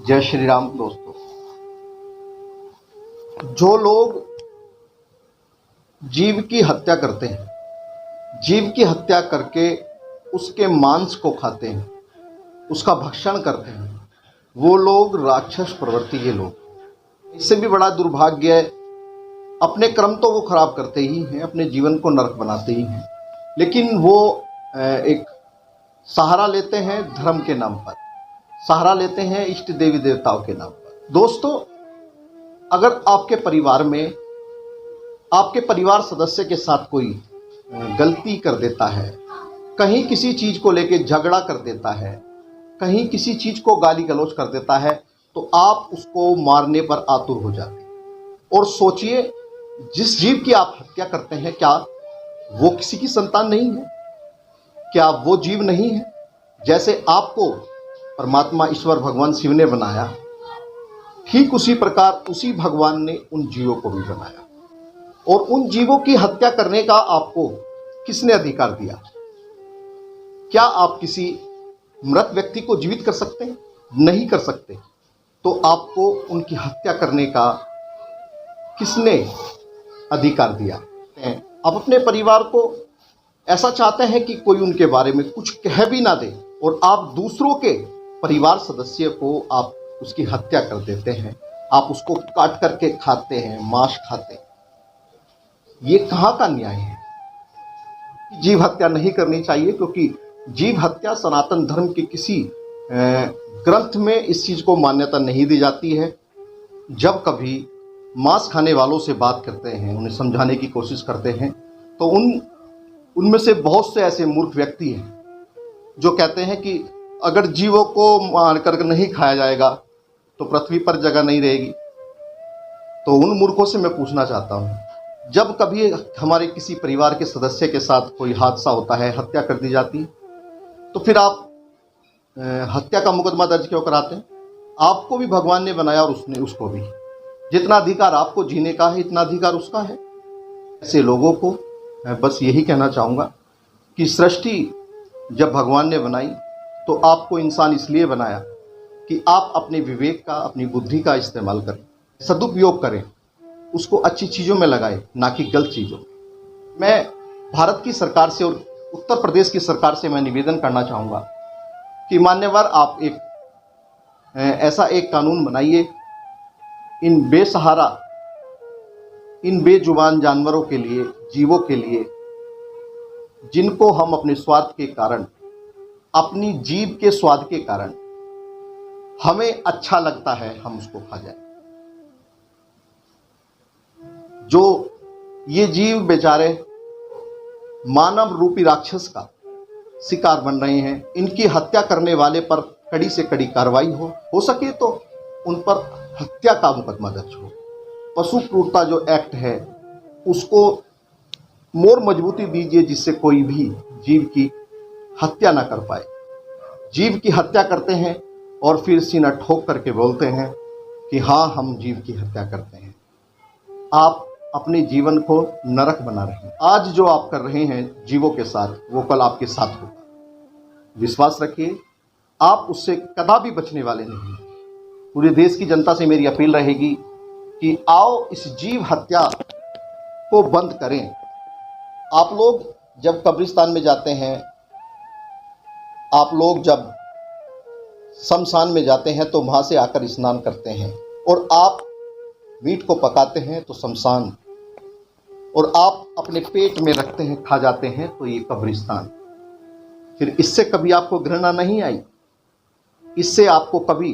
जय श्री राम दोस्तों। जो लोग जीव की हत्या करते हैं, जीव की हत्या करके उसके मांस को खाते हैं, उसका भक्षण करते हैं, वो लोग राक्षस प्रवृत्ति के लोग। इससे भी बड़ा दुर्भाग्य है, अपने कर्म तो वो खराब करते ही हैं, अपने जीवन को नरक बनाते ही हैं, लेकिन वो एक सहारा लेते हैं धर्म के नाम पर, सहारा लेते हैं इष्ट देवी देवताओं के नाम पर। दोस्तों, अगर आपके परिवार में आपके परिवार सदस्य के साथ कोई गलती कर देता है, कहीं किसी चीज को लेके झगड़ा कर देता है, कहीं किसी चीज को गाली गलौज कर देता है, तो आप उसको मारने पर आतुर हो जाते हैं। और सोचिए, जिस जीव की आप हत्या करते हैं, क्या वो किसी की संतान नहीं है? क्या वो जीव नहीं है? जैसे आपको परमात्मा ईश्वर भगवान शिव ने बनाया, ठीक उसी प्रकार उसी भगवान ने उन जीवों को भी बनाया। और उन जीवों की हत्या करने का आपको किसने अधिकार दिया? क्या आप किसी मृत व्यक्ति को जीवित कर सकते हैं? नहीं कर सकते। तो आपको उनकी हत्या करने का किसने अधिकार दिया? आप अपने परिवार को ऐसा चाहते हैं कि कोई उनके बारे में कुछ कह भी ना दे, और आप दूसरों के परिवार सदस्य को आप उसकी हत्या कर देते हैं, आप उसको काट करके खाते हैं, मांस खाते हैं। ये कहाँ का न्याय है? जीव हत्या नहीं करनी चाहिए, क्योंकि जीव हत्या सनातन धर्म के किसी ग्रंथ में इस चीज को मान्यता नहीं दी जाती है। जब कभी मांस खाने वालों से बात करते हैं, उन्हें समझाने की कोशिश करते हैं, तो उनमें से बहुत से ऐसे मूर्ख व्यक्ति हैं जो कहते हैं कि अगर जीवों को मार कर नहीं खाया जाएगा तो पृथ्वी पर जगह नहीं रहेगी। तो उन मूर्खों से मैं पूछना चाहता हूँ, जब कभी हमारे किसी परिवार के सदस्य के साथ कोई हादसा होता है, हत्या कर दी जाती है, तो फिर आप हत्या का मुकदमा दर्ज क्यों कराते हैं? आपको भी भगवान ने बनाया और उसने उसको भी। जितना अधिकार आपको जीने का है, इतना अधिकार उसका है। ऐसे लोगों को मैं बस यही कहना चाहूँगा कि सृष्टि जब भगवान ने बनाई तो आपको इंसान इसलिए बनाया कि आप अपने विवेक का, अपनी बुद्धि का इस्तेमाल करें, सदुपयोग करें, उसको अच्छी चीज़ों में लगाएं, ना कि गलत चीज़ों में। मैं भारत की सरकार से और उत्तर प्रदेश की सरकार से मैं निवेदन करना चाहूँगा कि मान्यवर, आप ऐसा एक कानून बनाइए इन बेसहारा, इन बेजुबान जानवरों के लिए, जीवों के लिए, जिनको हम अपने स्वार्थ के कारण, अपनी जीभ के स्वाद के कारण हमें अच्छा लगता है, हम उसको खा जाए। जो ये जीव बेचारे मानव रूपी राक्षस का शिकार बन रहे हैं, इनकी हत्या करने वाले पर कड़ी से कड़ी कार्रवाई हो सके तो उन पर हत्या का मुकदमा दर्ज हो। पशु क्रूरता जो एक्ट है उसको मोर मजबूती दीजिए, जिससे कोई भी जीव की हत्या ना कर पाए। जीव की हत्या करते हैं और फिर सीना ठोक करके बोलते हैं कि हाँ, हम जीव की हत्या करते हैं। आप अपने जीवन को नरक बना रहे हैं। आज जो आप कर रहे हैं जीवों के साथ, वो कल आपके साथ होगा। विश्वास रखिए, आप उससे कदापि बचने वाले नहीं हैं। पूरे देश की जनता से मेरी अपील रहेगी कि आओ इस जीव हत्या को बंद करें। आप लोग जब कब्रिस्तान में जाते हैं, आप लोग जब शमशान में जाते हैं, तो वहाँ से आकर स्नान करते हैं, और आप मीट को पकाते हैं तो शमशान, और आप अपने पेट में रखते हैं, खा जाते हैं, तो ये कब्रिस्तान। फिर इससे कभी आपको घृणा नहीं आई? इससे आपको कभी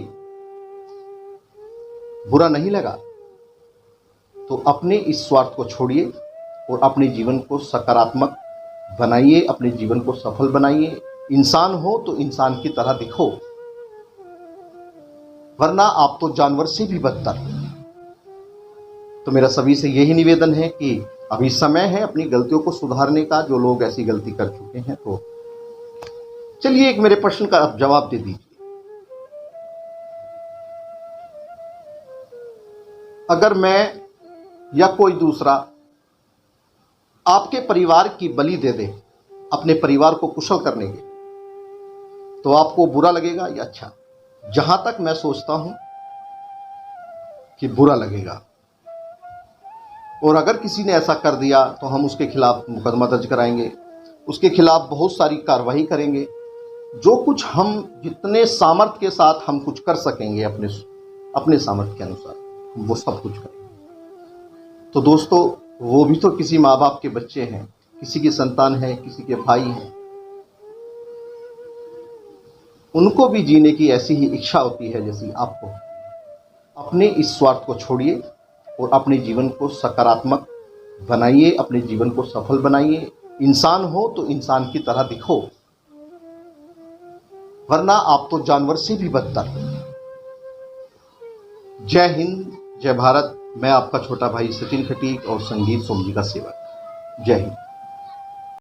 बुरा नहीं लगा? तो अपने इस स्वार्थ को छोड़िए और अपने जीवन को सकारात्मक बनाइए, अपने जीवन को सफल बनाइए। इंसान हो तो इंसान की तरह दिखो, वरना आप तो जानवर से भी बदतर हो। तो मेरा सभी से यही निवेदन है कि अभी समय है अपनी गलतियों को सुधारने का। जो लोग ऐसी गलती कर चुके हैं, तो चलिए एक मेरे प्रश्न का आप जवाब दे दीजिए। अगर मैं या कोई दूसरा आपके परिवार की बलि दे दे, अपने परिवार को कुशल करने के, तो आपको बुरा लगेगा या अच्छा? जहां तक मैं सोचता हूं कि बुरा लगेगा, और अगर किसी ने ऐसा कर दिया तो हम उसके खिलाफ मुकदमा दर्ज कराएंगे, उसके खिलाफ बहुत सारी कार्रवाई करेंगे। जो कुछ हम जितने सामर्थ्य के साथ हम कुछ कर सकेंगे अपने अपने सामर्थ्य के अनुसार, हम वो सब कुछ करेंगे। तो दोस्तों, वो भी तो किसी माँ बाप के बच्चे हैं, किसी की संतान है, किसी के भाई हैं। उनको भी जीने की ऐसी ही इच्छा होती है जैसी आपको। अपने इस स्वार्थ को छोड़िए और अपने जीवन को सकारात्मक बनाइए, अपने जीवन को सफल बनाइए। इंसान हो तो इंसान की तरह दिखो, वरना आप तो जानवर से भी बदतर। जय हिंद, जय भारत। मैं आपका छोटा भाई सचिन खटीक और संगीत सोमजी का सेवक। जय हिंद।